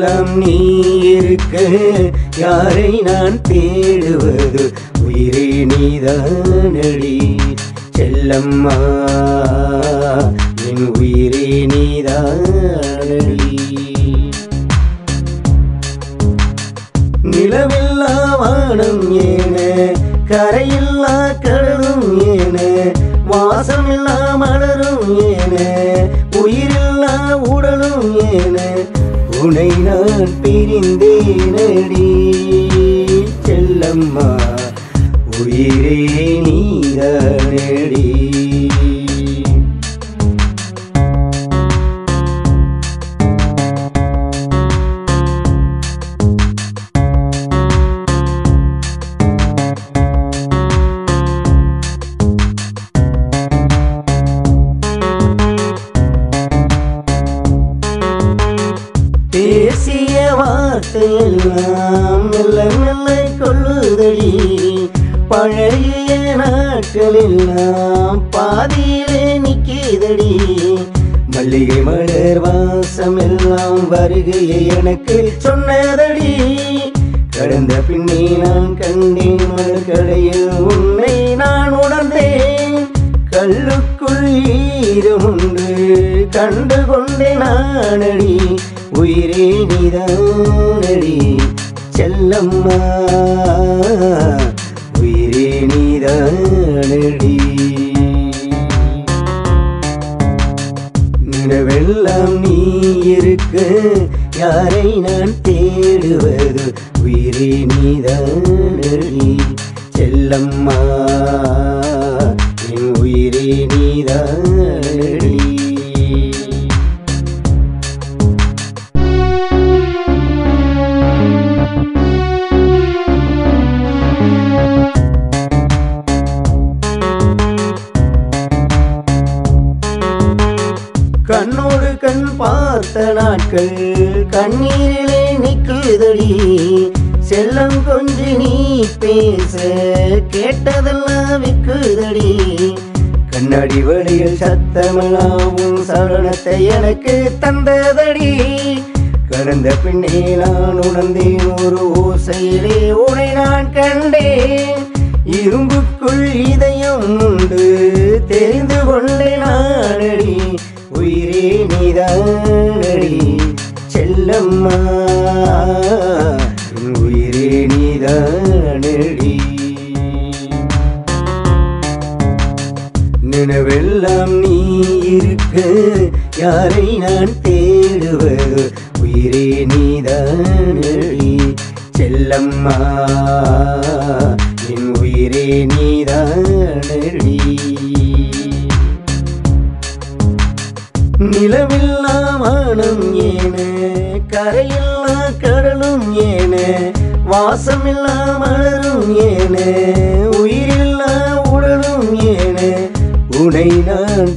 நிலவெல்லாம் நீ இருக்க யாரை நான் தேடுவது உயிரே நீதானடி செல்லம்மா என் உயிரே நீதானடி நிலவில்லா வானம் ஏன கரையில்லா கடலும் ஏன வாசமில்லா மலரும் ஏன உயிரில்லா உடலும் ஏன உனை நான் பிரிந்தேனடி செல்லம்மா உயிரே நீதானடி பேசிய வார்த்தையெல்லாம் மெல்ல மெல்ல கொள்ளுதடி பழைய நாட்களெல்லாம் பாதியிலே நிற்கிதடி மல்லிகை மலர் வாசம் எல்லாம் வருகையை எனக்கு சொன்னதடி கடந்த பின்னே நான் கண்டேன் மலர்கடையில் உன்னை நான் உணர்ந்தேன் கல்லுக்குள் ஈரமுண்டு கண்டு கொண்டேன் நானடி உயிரே நீதானடி செல்லம்மா உயிரே நீதானடி நிலவெல்லாம் நீ இருக்க யாரை நான் தேடுவது உயிரே நீதானடி செல்லம்மா என் உயிரே நீதானடி கண்ணோடு கண் பார்த்த நாட்கள் கண்ணீரிலே நிற்குதடி செல்லம் கொஞ்சி நீ பேச கேட்டதெல்லாம் விக்குதடி கண்ணாடி வழியில் சத்தமெல்லாம் சரணத்தை எனக்கு தந்ததடி கடந்த பின்னே நான் உணர்ந்தேன் ஒரு ஓசையிலே உன்னை நான் கண்டேன் இரும்புக்குள் இதயம் உண்டு தெரிந்து கொண்டேன் நானடி உயிரே நீதானடி செல்லம்மா உயிரே நீதானடி நிலவெல்லாம் நீ இருக்க யாரை நான் தேடுவது உயிரே நீதானடி செல்லம்மா என் உயிரே நீதானடி நிலவில்லா வானம் ஏன கரையில்லா கடலும் ஏன வாசமில்லா மலரும் ஏன உயிரில்லா உடலும் ஏன உனை நான்